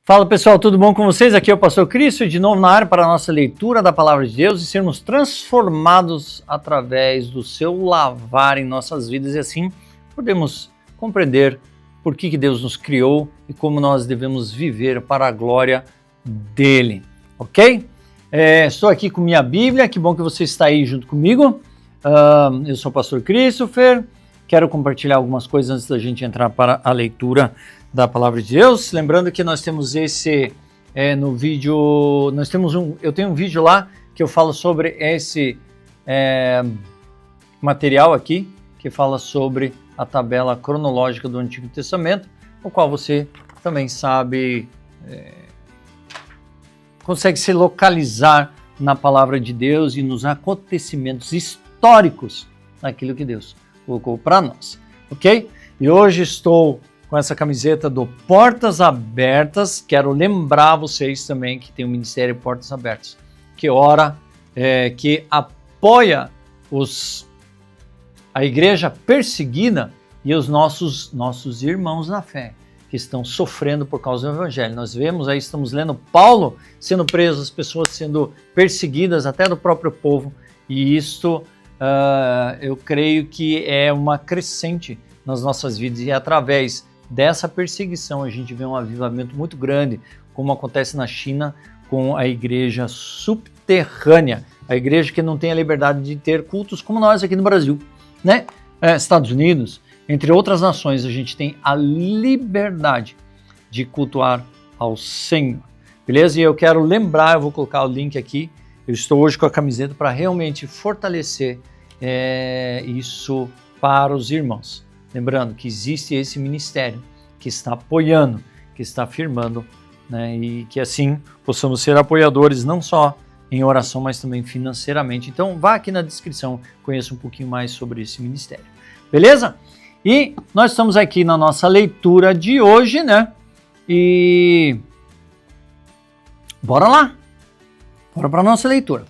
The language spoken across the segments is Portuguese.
Fala pessoal, tudo bom com vocês? Aqui é o Pastor Cristo, de novo na área para a nossa leitura da Palavra de Deus e sermos transformados através do seu lavar em nossas vidas e assim podemos compreender por que Deus nos criou e como nós devemos viver para a glória dele, ok? Estou aqui com minha Bíblia, que bom que você está aí junto comigo. Eu sou o Pastor Christopher, quero compartilhar algumas coisas antes da gente entrar para a leitura da Palavra de Deus. Lembrando que nós temos no vídeo, eu tenho um vídeo lá que eu falo sobre esse material aqui, que fala sobre a tabela cronológica do Antigo Testamento, o qual você também sabe, consegue se localizar na Palavra de Deus e nos acontecimentos históricos daquilo que Deus colocou para nós, ok? E hoje estou com essa camiseta do Portas Abertas. Quero lembrar vocês também que tem o Ministério Portas Abertas, que que apoia a igreja perseguida e os nossos irmãos na fé, que estão sofrendo por causa do Evangelho. Nós vemos aí, estamos lendo Paulo sendo preso, as pessoas sendo perseguidas até do próprio povo, e isto eu creio que é uma crescente nas nossas vidas, e através dessa perseguição a gente vê um avivamento muito grande, como acontece na China com a igreja subterrânea, a igreja que não tem a liberdade de ter cultos como nós aqui no Brasil, né? Estados Unidos, entre outras nações, a gente tem a liberdade de cultuar ao Senhor, beleza? E eu quero lembrar, eu vou colocar o link aqui, eu estou hoje com a camiseta para realmente fortalecer isso para os irmãos. Lembrando que existe esse ministério que está apoiando, que está afirmando, né, e que assim possamos ser apoiadores não só em oração, mas também financeiramente. Então vá aqui na descrição, conheça um pouquinho mais sobre esse ministério, beleza? E nós estamos aqui na nossa leitura de hoje, né? E bora lá! Bora para a nossa leitura.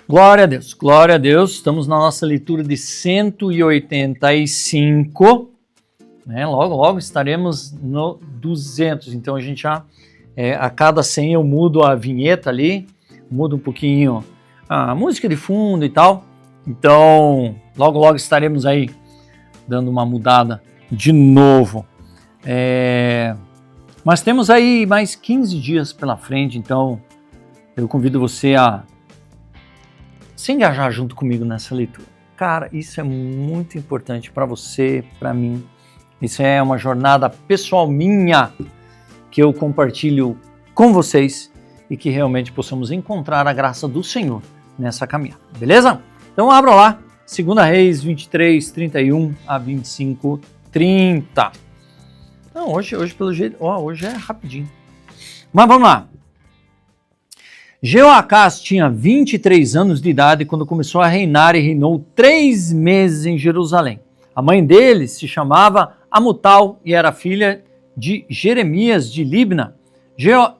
Glória a Deus, estamos na nossa leitura de 185, né? Logo estaremos no 200, então a gente já, a cada 100 eu mudo a vinheta ali, mudo um pouquinho a música de fundo e tal, então logo estaremos aí dando uma mudada de novo, mas temos aí mais 15 dias pela frente, então eu convido você a se engajar junto comigo nessa leitura. Cara, isso é muito importante para você, para mim. Isso é uma jornada pessoal minha que eu compartilho com vocês e que realmente possamos encontrar a graça do Senhor nessa caminhada, beleza? Então abra lá, 2 Reis 23, 31 a 25, 30. Então, hoje pelo jeito, hoje é rapidinho. Mas vamos lá. Jeoacás tinha 23 anos de idade quando começou a reinar e reinou 3 meses em Jerusalém. A mãe dele se chamava Amutal e era filha de Jeremias de Libna.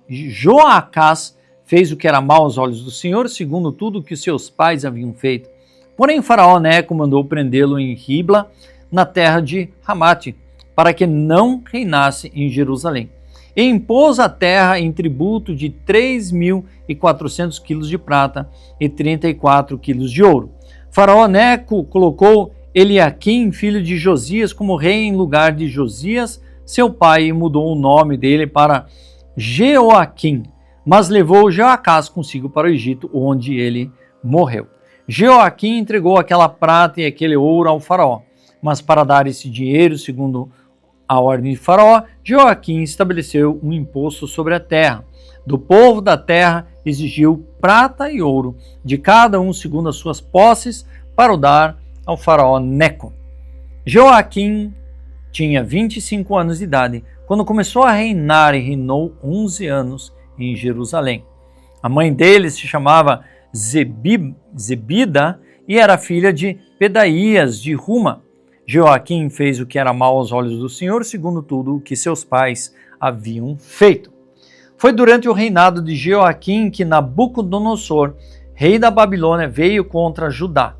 Joacás fez o que era mau aos olhos do Senhor, segundo tudo o que seus pais haviam feito. Porém, Faraó Neco mandou prendê-lo em Ribla, na terra de Ramate, para que não reinasse em Jerusalém. E impôs a terra em tributo de 3.400 quilos de prata e 34 quilos de ouro. Faraó Neco colocou Eliaquim, filho de Josias, como rei em lugar de Josias, seu pai, e mudou o nome dele para Jeoaquim, mas levou Jeoacás consigo para o Egito, onde ele morreu. Jeoaquim entregou aquela prata e aquele ouro ao faraó, mas para dar esse dinheiro, segundo a ordem de Faraó, Jeoaquim estabeleceu um imposto sobre a terra. Do povo da terra exigiu prata e ouro, de cada um segundo as suas posses, para o dar ao Faraó Neco. Jeoaquim tinha 25 anos de idade quando começou a reinar e reinou 11 anos em Jerusalém. A mãe dele se chamava Zebida e era filha de Pedaías de Ruma. Jeoaquim fez o que era mau aos olhos do Senhor, segundo tudo o que seus pais haviam feito. Foi durante o reinado de Jeoaquim que Nabucodonosor rei da Babilônia, veio contra Judá.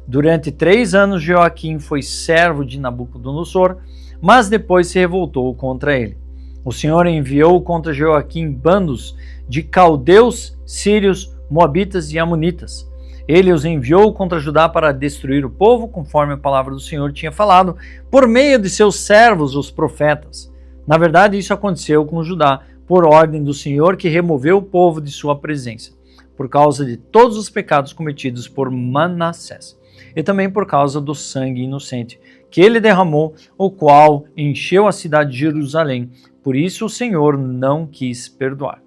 Durante 3 anos, Jeoaquim foi servo de Nabucodonosor, mas depois se revoltou contra ele. O Senhor enviou contra Jeoaquim bandos de caldeus, sírios, moabitas e amonitas. Ele os enviou contra Judá para destruir o povo, conforme a palavra do Senhor tinha falado, por meio de seus servos, os profetas. Na verdade, isso aconteceu com Judá, por ordem do Senhor, que removeu o povo de sua presença, por causa de todos os pecados cometidos por Manassés, e também por causa do sangue inocente que ele derramou, o qual encheu a cidade de Jerusalém. Por isso o Senhor não quis perdoar.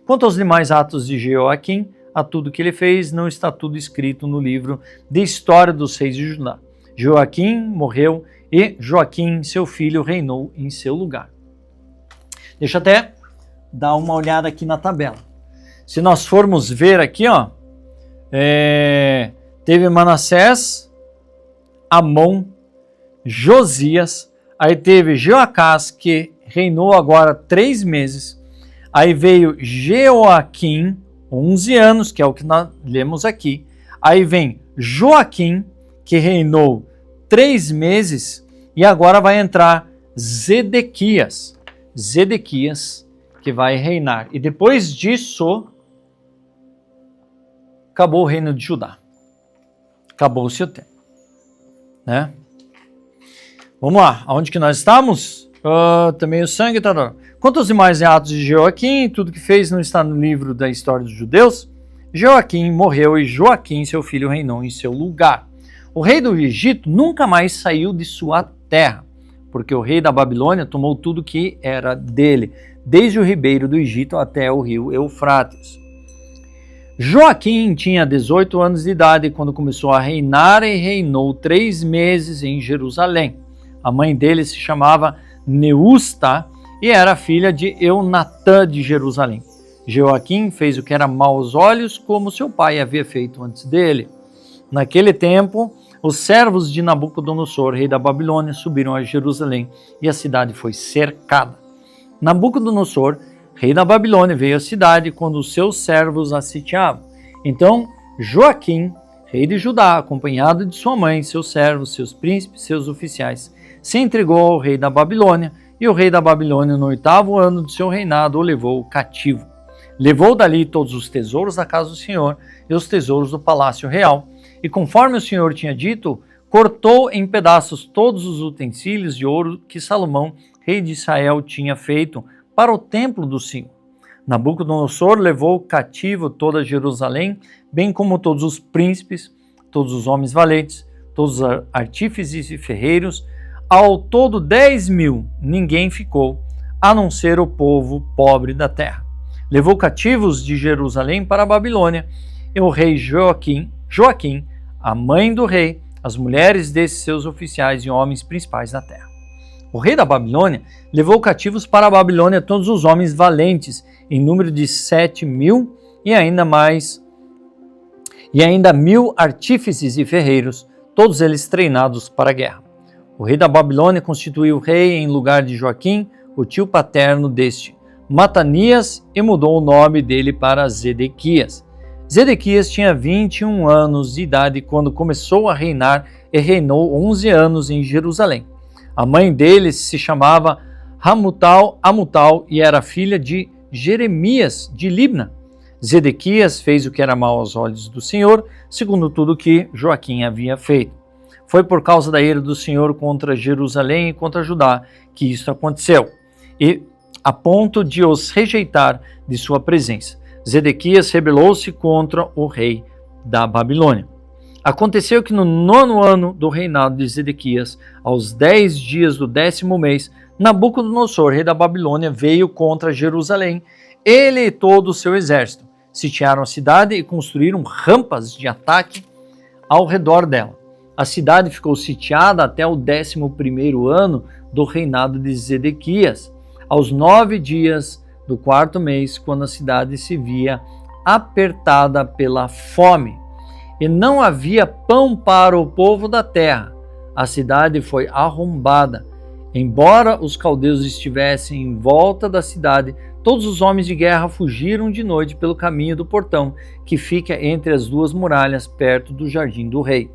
Quanto aos demais atos de Jeoaquim, a tudo que ele fez, não está tudo escrito no livro de história dos reis de Judá. Jeoaquim morreu e Joaquim, seu filho, reinou em seu lugar. Deixa eu até dar uma olhada aqui na tabela. Se nós formos ver aqui, teve Manassés, Amon, Josias, aí teve Jeoacás, que reinou agora 3 meses, aí veio Jeoaquim, 11 anos, que é o que nós lemos aqui, aí vem Joaquim, que reinou 3 meses, e agora vai entrar Zedequias, que vai reinar, e depois disso, acabou o reino de Judá, acabou o seu tempo, né? Vamos lá, aonde que nós estamos? Também o sangue, tá? Quanto aos demais atos de Jeoaquim, tudo que fez não está no livro da história dos judeus. Jeoaquim morreu e Joaquim, seu filho, reinou em seu lugar. O rei do Egito nunca mais saiu de sua terra, porque o rei da Babilônia tomou tudo que era dele, desde o ribeiro do Egito até o rio Eufrates. Joaquim tinha 18 anos de idade quando começou a reinar e reinou 3 meses em Jerusalém. A mãe dele se chamava Neusta e era filha de Eunatã de Jerusalém. Jeoaquim fez o que era mau aos olhos, como seu pai havia feito antes dele. Naquele tempo, os servos de Nabucodonosor, rei da Babilônia, subiram a Jerusalém e a cidade foi cercada. Nabucodonosor, rei da Babilônia, veio à cidade quando os seus servos a sitiavam. Então, Joaquim, rei de Judá, acompanhado de sua mãe, seus servos, seus príncipes, seus oficiais, se entregou ao rei da Babilônia, e o rei da Babilônia, no 8º ano de seu reinado, o levou cativo. Levou dali todos os tesouros da casa do Senhor e os tesouros do palácio real, e conforme o Senhor tinha dito, cortou em pedaços todos os utensílios de ouro que Salomão, rei de Israel, tinha feito para o templo do Senhor. Nabucodonosor levou cativo toda Jerusalém, bem como todos os príncipes, todos os homens valentes, todos os artífices e ferreiros. Ao todo 10.000, ninguém ficou, a não ser o povo pobre da terra. Levou cativos de Jerusalém para a Babilônia, e o rei Joaquim, a mãe do rei, as mulheres desses seus oficiais e homens principais da terra. O rei da Babilônia levou cativos para a Babilônia todos os homens valentes, em número de 7.000, e ainda 1.000 artífices e ferreiros, todos eles treinados para a guerra. O rei da Babilônia constituiu rei em lugar de Joaquim, o tio paterno deste, Matanias, e mudou o nome dele para Zedequias. Zedequias tinha 21 anos de idade quando começou a reinar e reinou 11 anos em Jerusalém. A mãe dele se chamava Amutal e era filha de Jeremias de Libna. Zedequias fez o que era mau aos olhos do Senhor, segundo tudo que Joaquim havia feito. Foi por causa da ira do Senhor contra Jerusalém e contra Judá que isso aconteceu, e a ponto de os rejeitar de sua presença. Zedequias rebelou-se contra o rei da Babilônia. Aconteceu que no 9º ano do reinado de Zedequias, aos 10 dias do 10º mês, Nabucodonosor, rei da Babilônia, veio contra Jerusalém, ele e todo o seu exército. Sitiaram a cidade e construíram rampas de ataque ao redor dela. A cidade ficou sitiada até o 11º ano do reinado de Zedequias, aos 9 dias do 4º mês, quando a cidade se via apertada pela fome, e não havia pão para o povo da terra. A cidade foi arrombada Embora os caldeus estivessem em volta da cidade, todos os homens de guerra fugiram de noite pelo caminho do portão, que fica entre as duas muralhas, perto do jardim do rei.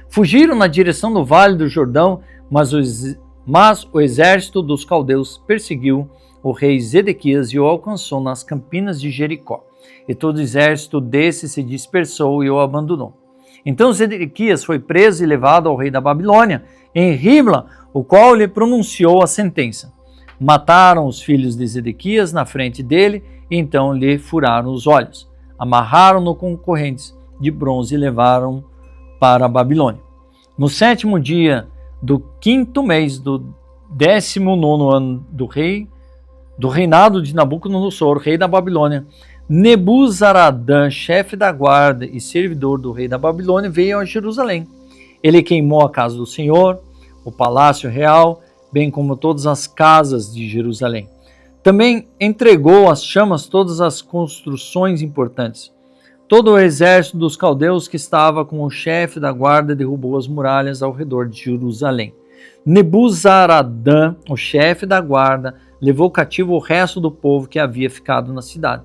Fugiram na direção do vale do Jordão, mas o exército dos caldeus perseguiu o rei Zedequias e o alcançou nas campinas de Jericó. E todo o exército desse se dispersou e o abandonou. Então Zedequias foi preso e levado ao rei da Babilônia, em Ribla, o qual lhe pronunciou a sentença. Mataram os filhos de Zedequias na frente dele, e então lhe furaram os olhos. Amarraram-no com correntes de bronze e levaram para a Babilônia. No 7º dia do 5º mês do 19º ano do reinado de Nabucodonosor, rei da Babilônia, Nebuzaradã, chefe da guarda e servidor do rei da Babilônia, veio a Jerusalém. Ele queimou a casa do Senhor, o palácio real, bem como todas as casas de Jerusalém. Também entregou às chamas todas as construções importantes. Todo o exército dos caldeus que estava com o chefe da guarda derrubou as muralhas ao redor de Jerusalém. Nebuzaradã, o chefe da guarda, levou cativo o resto do povo que havia ficado na cidade,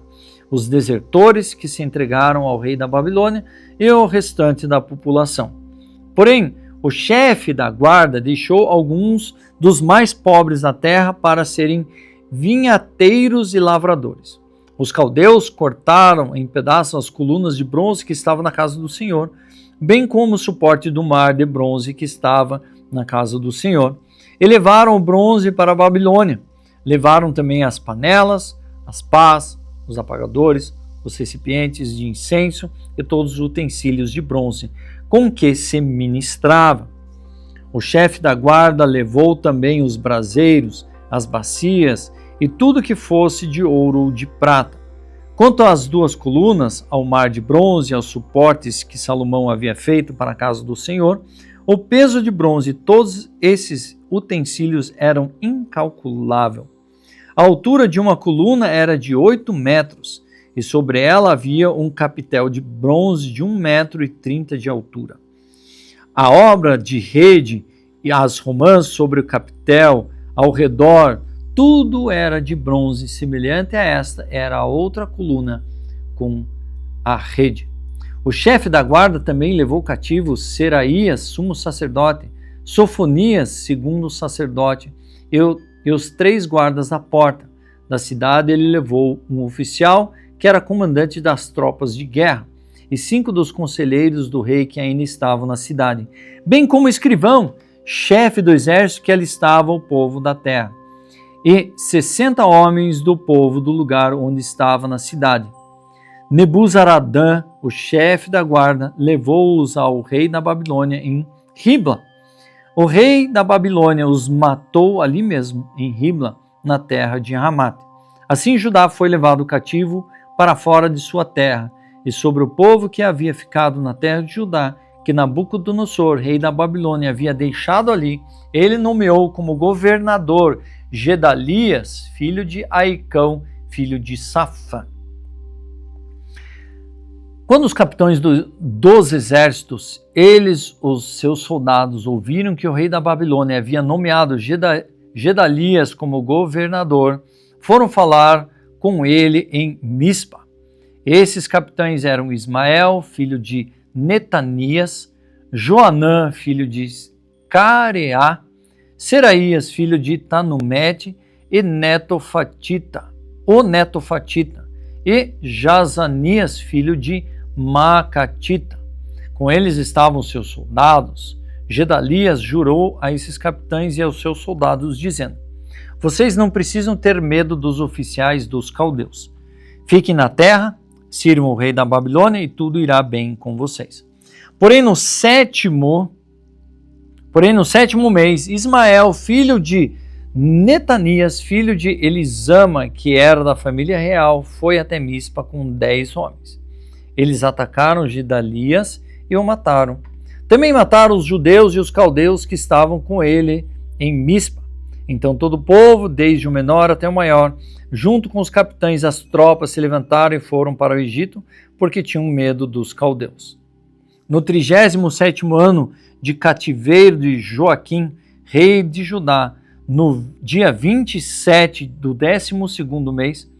os desertores que se entregaram ao rei da Babilônia e o restante da população. Porém, o chefe da guarda deixou alguns dos mais pobres da terra para serem vinhateiros e lavradores. Os caldeus cortaram em pedaços as colunas de bronze que estavam na casa do Senhor, bem como o suporte do mar de bronze que estava na casa do Senhor, e levaram o bronze para a Babilônia. Levaram também as panelas, as pás, os apagadores, os recipientes de incenso e todos os utensílios de bronze com que se ministrava. O chefe da guarda levou também os braseiros, as bacias e tudo que fosse de ouro ou de prata. Quanto às duas colunas, ao mar de bronze e aos suportes que Salomão havia feito para a casa do Senhor, o peso de bronze e todos esses utensílios eram incalculável. A altura de uma coluna era de 8 metros, e sobre ela havia um capitel de bronze de 1,30 m de altura. A obra de rede e as romãs sobre o capitel, ao redor, tudo era de bronze, semelhante a esta era a outra coluna com a rede. O chefe da guarda também levou cativo Seraías, sumo sacerdote, Sofonias, segundo sacerdote, e os 3 guardas da porta da cidade. Ele levou um oficial que era comandante das tropas de guerra, e 5 dos conselheiros do rei que ainda estavam na cidade, bem como o escrivão, chefe do exército que alistava o povo da terra, e 60 homens do povo do lugar onde estava na cidade. Nebuzaradã, o chefe da guarda, levou-os ao rei da Babilônia em Ribla. O rei da Babilônia os matou ali mesmo, em Ribla, na terra de Ramate. Assim Judá foi levado cativo para fora de sua terra, e sobre o povo que havia ficado na terra de Judá, que Nabucodonosor, rei da Babilônia, havia deixado ali, ele nomeou como governador Gedalias, filho de Aicão, filho de Safã. Quando os capitães dos exércitos, os seus soldados, ouviram que o rei da Babilônia havia nomeado Gedalias como governador, foram falar com ele em Mispa. Esses capitães eram Ismael, filho de Netanias, Joanã, filho de Careá, Seraías, filho de Tanumete, e Netofatita, e Jazanias, filho de Macatita. Com eles estavam seus soldados. Gedalias jurou a esses capitães e aos seus soldados, dizendo: vocês não precisam ter medo dos oficiais dos caldeus. Fiquem na terra, sirvam o rei da Babilônia e tudo irá bem com vocês. Porém no sétimo mês, Ismael, filho de Netanias, filho de Elisama, que era da família real, foi até Mispa com 10 homens. Eles atacaram Gedalias e o mataram. Também mataram os judeus e os caldeus que estavam com ele em Mispa. Então todo o povo, desde o menor até o maior, junto com os capitães das tropas, se levantaram e foram para o Egito, porque tinham medo dos caldeus. No 37º ano de cativeiro de Joaquim, rei de Judá, no dia 27 do 12º mês,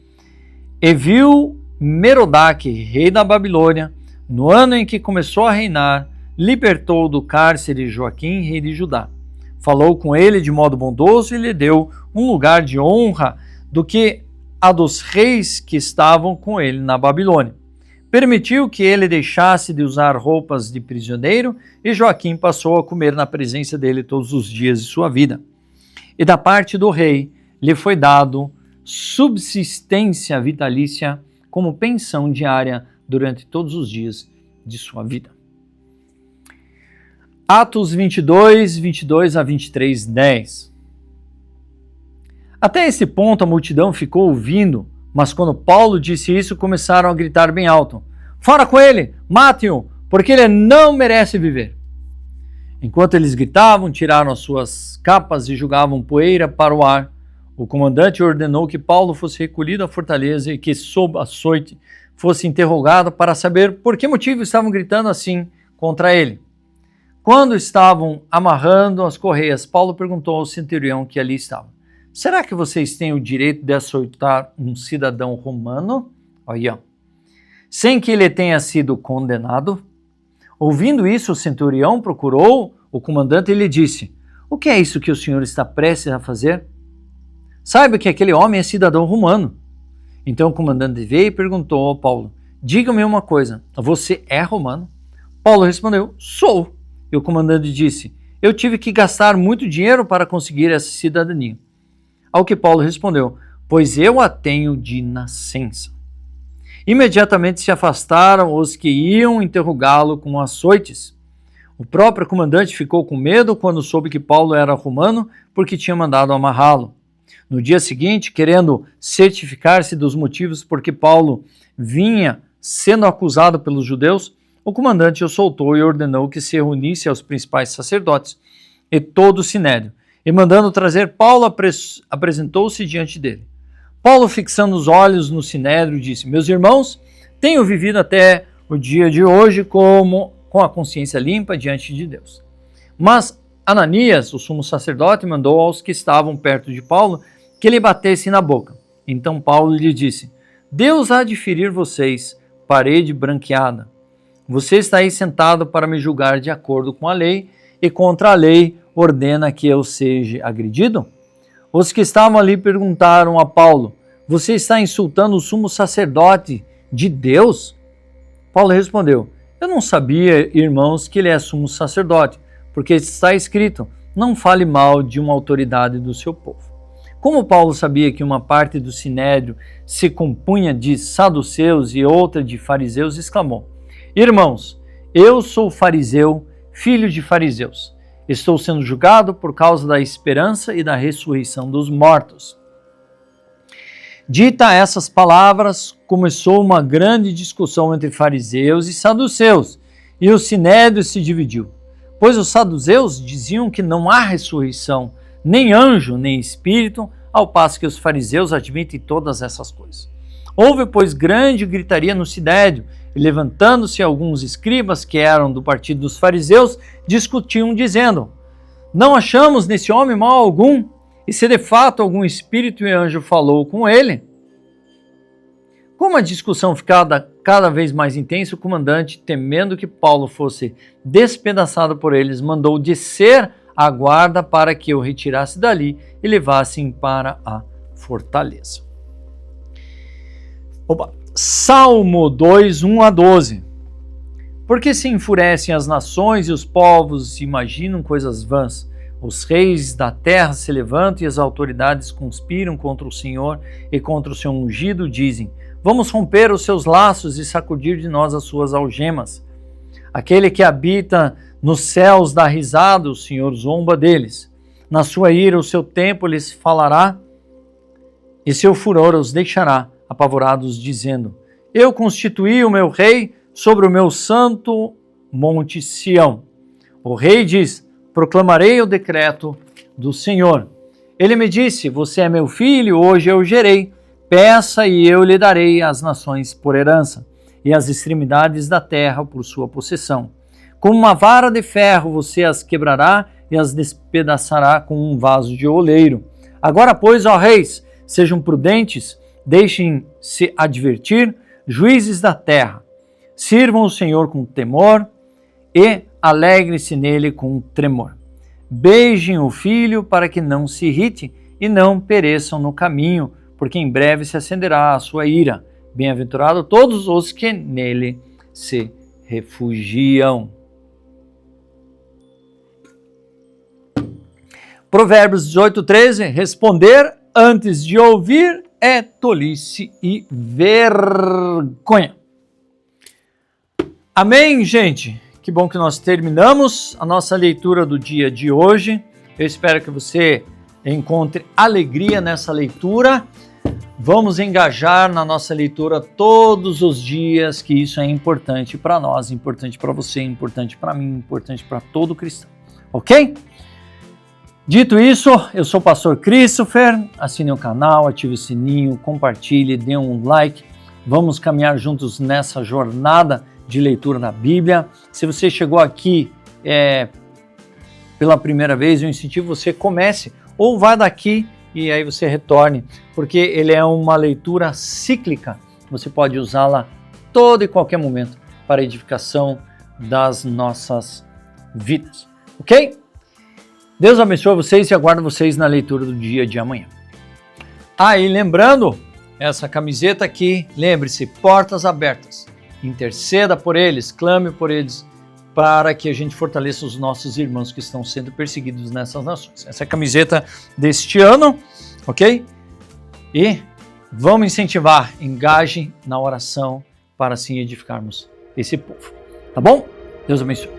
Evil-Merodach, rei da Babilônia, no ano em que começou a reinar, libertou do cárcere Joaquim, rei de Judá. Falou com ele de modo bondoso e lhe deu um lugar de honra do que a dos reis que estavam com ele na Babilônia. Permitiu que ele deixasse de usar roupas de prisioneiro e Joaquim passou a comer na presença dele todos os dias de sua vida. E da parte do rei lhe foi dado subsistência vitalícia como pensão diária durante todos os dias de sua vida. Atos 22, 22 a 23, 10. Até esse ponto a multidão ficou ouvindo, mas quando Paulo disse isso, começaram a gritar bem alto: fora com ele, matem-o, porque ele não merece viver. Enquanto eles gritavam, tiraram as suas capas e jogavam poeira para o ar. O comandante ordenou que Paulo fosse recolhido à fortaleza e que, sob açoite, fosse interrogado para saber por que motivo estavam gritando assim contra ele. Quando estavam amarrando as correias, Paulo perguntou ao centurião que ali estava: será que vocês têm o direito de açoitar um cidadão romano? Olha, sem que ele tenha sido condenado? Ouvindo isso, o centurião procurou o comandante e lhe disse: o que é isso que o senhor está prestes a fazer? Saiba que aquele homem é cidadão romano. Então o comandante veio e perguntou ao Paulo: diga-me uma coisa, você é romano? Paulo respondeu: sou. E o comandante disse: eu tive que gastar muito dinheiro para conseguir essa cidadania. Ao que Paulo respondeu: pois eu a tenho de nascença. Imediatamente se afastaram os que iam interrogá-lo com açoites. O próprio comandante ficou com medo quando soube que Paulo era romano, porque tinha mandado amarrá-lo. No dia seguinte, querendo certificar-se dos motivos por que Paulo vinha sendo acusado pelos judeus, o comandante o soltou e ordenou que se reunisse aos principais sacerdotes e todo o sinédrio. E mandando trazer Paulo, apresentou-se diante dele. Paulo, fixando os olhos no sinédrio, disse: meus irmãos, tenho vivido até o dia de hoje com a consciência limpa diante de Deus. Mas Ananias, o sumo sacerdote, mandou aos que estavam perto de Paulo que lhe batessem na boca. Então Paulo lhe disse: Deus há de ferir vocês, parede branqueada. Você está aí sentado para me julgar de acordo com a lei, e contra a lei ordena que eu seja agredido? Os que estavam ali perguntaram a Paulo: você está insultando o sumo sacerdote de Deus? Paulo respondeu: eu não sabia, irmãos, que ele é sumo sacerdote, porque está escrito: não fale mal de uma autoridade do seu povo. Como Paulo sabia que uma parte do sinédrio se compunha de saduceus e outra de fariseus, exclamou: irmãos, eu sou fariseu, filho de fariseus. Estou sendo julgado por causa da esperança e da ressurreição dos mortos. Dita essas palavras, começou uma grande discussão entre fariseus e saduceus, e o sinédrio se dividiu. Pois os saduceus diziam que não há ressurreição, nem anjo, nem espírito, ao passo que os fariseus admitem todas essas coisas. Houve, pois, grande gritaria no sinédrio, e levantando-se alguns escribas que eram do partido dos fariseus, discutiam dizendo: não achamos nesse homem mal algum, e se de fato algum espírito e anjo falou com ele. Como a discussão ficava cada vez mais intensa, o comandante, temendo que Paulo fosse despedaçado por eles, mandou descer a guarda para que o retirasse dali e levassem para a fortaleza. Salmo 2, 1 a 12. Porque se enfurecem as nações e os povos imaginam coisas vãs. Os reis da terra se levantam e as autoridades conspiram contra o Senhor e contra o seu ungido, dizem: vamos romper os seus laços e sacudir de nós as suas algemas. Aquele que habita nos céus dá risada, o Senhor zomba deles. Na sua ira o seu tempo lhes falará e seu furor os deixará apavorados, dizendo: eu constituí o meu rei sobre o meu santo monte Sião. O rei diz: proclamarei o decreto do Senhor. Ele me disse: você é meu filho, hoje eu o gerei. Peça e eu lhe darei as nações por herança, e as extremidades da terra por sua possessão. Com uma vara de ferro você as quebrará, e as despedaçará com um vaso de oleiro. Agora, pois, ó reis, sejam prudentes, deixem-se advertir, juízes da terra. Sirvam o Senhor com temor e alegre-se nele com tremor. Beijem o filho para que não se irrite e não pereçam no caminho, porque em breve se acenderá a sua ira. Bem-aventurado todos os que nele se refugiam. Provérbios 18:13, responder antes de ouvir é tolice e vergonha. Amém, gente? Que bom que nós terminamos a nossa leitura do dia de hoje. Eu espero que você encontre alegria nessa leitura. Vamos engajar na nossa leitura todos os dias, que isso é importante para nós, importante para você, importante para mim, importante para todo cristão. Ok? Dito isso, eu sou o pastor Christopher. Assine o canal, ative o sininho, compartilhe, dê um like. Vamos caminhar juntos nessa jornada de leitura na Bíblia. Se você chegou aqui pela primeira vez, eu incentivo você comece ou vá daqui e aí você retorne, porque ele é uma leitura cíclica. Você pode usá-la todo e qualquer momento para a edificação das nossas vidas. Ok? Deus abençoe vocês e aguardo vocês na leitura do dia de amanhã. E lembrando, essa camiseta aqui, lembre-se, portas abertas. Interceda por eles, clame por eles, para que a gente fortaleça os nossos irmãos que estão sendo perseguidos nessas nações. Essa é a camiseta deste ano, ok? E vamos incentivar, engajem na oração para assim edificarmos esse povo. Tá bom? Deus abençoe.